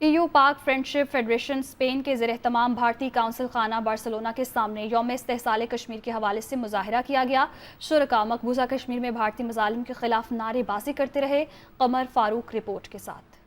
EU पाक friendship federation Spain के ज़ेर एहतमाम भारतीय काउंसिल खाना बार्सिलोना के सामने यौम इस्तेहसाल कश्मीर के हवाले से मुजाहरा किया गया। शुरका मकबूजा कश्मीर में भारतीय मज़ालिम के खिलाफ नारेबाजी करते रहे। कमर फारूक रिपोर्ट के साथ।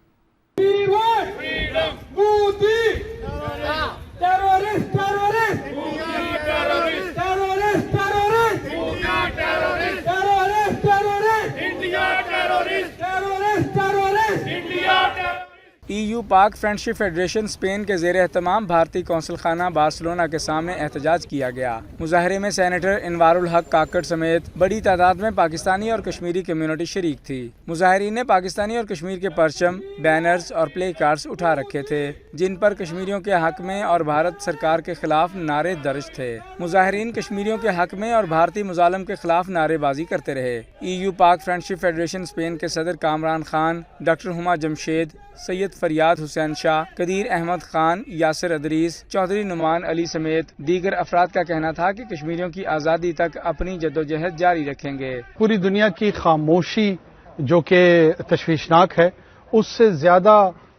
EU पाक फ्रेंडशिप फेडरेशन स्पेन के ज़ेर एहतमाम भारतीय कौंसल खाना बार्सिलोना के सामने एहतजाज किया गया। मुजाहरे में सेनेटर इनवारुल हक काकड़ समेत बड़ी तादाद में पाकिस्तानी और कश्मीरी कम्युनिटी शरीक थी। मुजाहरीन ने पाकिस्तानी और कश्मीर के परचम, बैनर्स और प्ले कार्ड्स उठा रखे थे, जिन पर कश्मीरियों के हक में और भारत सरकार के खिलाफ नारे दर्ज थे। मुजाहरीन कश्मीरियों के हक में और भारतीय मुजालिम के खिलाफ नारेबाजी करते रहे। EU पाक फ्रेंडशिप फेडरेशन स्पेन के सदर कामरान खान, डॉक्टर हुमा जमशेद, सैयद फरियाद हुसैन शाह, कदीर अहमद खान, यासिर अदरीस, चौधरी नुमान अली समेत दीगर अफराद का कहना था कि कश्मीरियों की आज़ादी तक अपनी जद्दोजहद जारी रखेंगे। पूरी दुनिया की खामोशी जो कि तशवीशनाक है, उससे ज़्यादा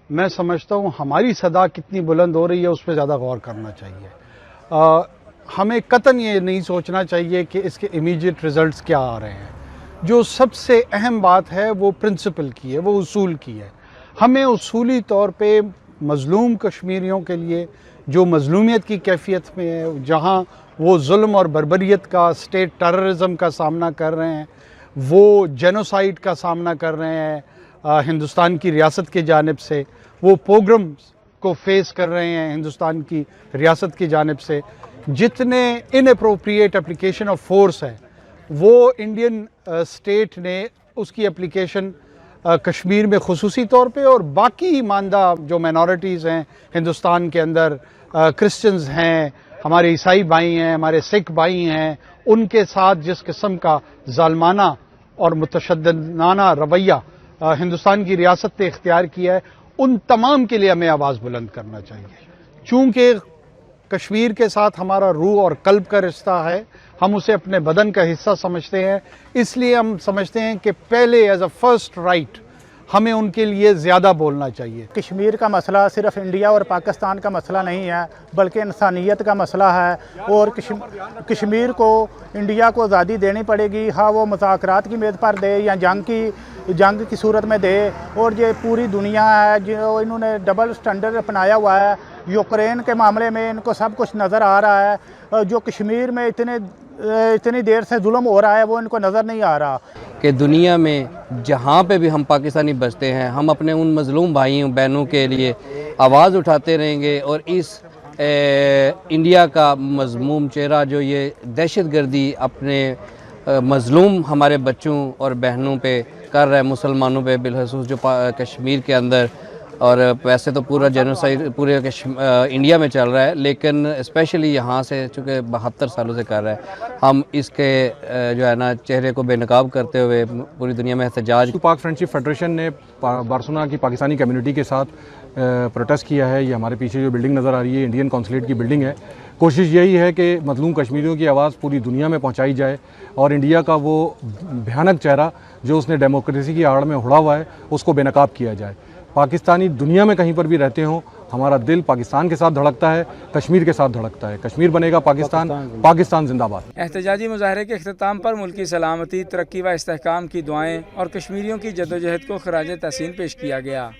मैं समझता हूँ हमारी सदा कितनी बुलंद हो रही है उस पर ज़्यादा गौर करना चाहिए। हमें कतन ये नहीं सोचना चाहिए कि इसके इमीडिएट रिजल्ट्स क्या आ रहे हैं। जो सबसे अहम बात है वो प्रिंसिपल की है, वो उसूल की है। हमें उसूली तौर पे मज़लूम कश्मीरियों के लिए जो मज़लूमियत की कैफियत में है, जहाँ वो जुल्म और बर्बरियत का, स्टेट टेररिज्म का सामना कर रहे हैं, वो जेनोसाइड का सामना कर रहे हैं हिंदुस्तान की रियासत की जानिब से, वो पोग्राम्स को फेस कर रहे हैं हिंदुस्तान की रियासत की जानिब से, जितने इनअप्रोप्रिएट एप्लीकेशन ऑफ फोर्स है वो इंडियन स्टेट ने उसकी एप्लीकेशन कश्मीर में खुसूसी तौर पे और बाकी मानदा जो माइनॉरिटीज़ हैं हिंदुस्तान के अंदर, क्रिश्चियंस हैं, हमारे ईसाई भाई हैं, हमारे सिख भाई हैं, उनके साथ जिस किस्म का ज़ालमाना और मुतशद्दिदाना रवैया हिंदुस्तान की रियासत ने इख्तियार किया है, उन तमाम के लिए हमें आवाज़ बुलंद करना चाहिए। चूँकि कश्मीर के साथ हमारा रूह और कल्ब का रिश्ता है, हम उसे अपने बदन का हिस्सा समझते हैं, इसलिए हम समझते हैं कि पहले एज अ फर्स्ट राइट हमें उनके लिए ज़्यादा बोलना चाहिए। कश्मीर का मसला सिर्फ इंडिया और पाकिस्तान का मसला नहीं है, बल्कि इंसानियत का मसला है और कश्मीर को इंडिया को आज़ादी देनी पड़ेगी। हाँ, वो मुज़ाकरात की मेज़ पर दे या जंग की सूरत में दे। और ये पूरी दुनिया है जो इन्होंने डबल स्टैंडर्ड अपनाया हुआ है। यूक्रेन के मामले में इनको सब कुछ नज़र आ रहा है, जो कश्मीर में इतनी देर से जुल्म हो रहा है वो इनको नज़र नहीं आ रहा। कि दुनिया में जहाँ पे भी हम पाकिस्तानी बसते हैं, हम अपने उन मज़लूम भाइयों बहनों के लिए आवाज़ उठाते रहेंगे और इस इंडिया का मज़मूम चेहरा जो ये दहशतगर्दी अपने मज़लूम हमारे बच्चों और बहनों पे कर रहा है, मुसलमानों पे बिलखसूस जो कश्मीर के अंदर, और वैसे तो पूरा जेनोसाइड पूरे इंडिया में चल रहा है, लेकिन स्पेशली यहाँ से चूँकि 72 सालों से कर रहा है, हम इसके जो है ना चेहरे को बेनकाब करते हुए पूरी दुनिया में एहतजाज। पाक फ्रेंडशिप फेडरेशन ने बार्सिलोना की पाकिस्तानी कम्युनिटी के साथ प्रोटेस्ट किया है। ये हमारे पीछे जो बिल्डिंग नज़र आ रही है इंडियन कौंसलेट की बिल्डिंग है। कोशिश यही है कि मज़लूम कश्मीरियों की आवाज़ पूरी दुनिया में पहुँचाई जाए और इंडिया का वो भयानक चेहरा जो उसने डेमोक्रेसी की आड़ में उड़ा हुआ है उसको बेनकाब किया जाए। पाकिस्तानी दुनिया में कहीं पर भी रहते हों, हमारा दिल पाकिस्तान के साथ धड़कता है, कश्मीर के साथ धड़कता है। कश्मीर बनेगा पाकिस्तान, पाकिस्तान जिंदाबाद। एहतजाजी मुजाहरे के अख्ताम पर मुल्की सलामती, तरक्की व इस्तेहकाम की दुआएं और कश्मीरियों की जद्दोजहद को खराज तहसीन पेश किया गया।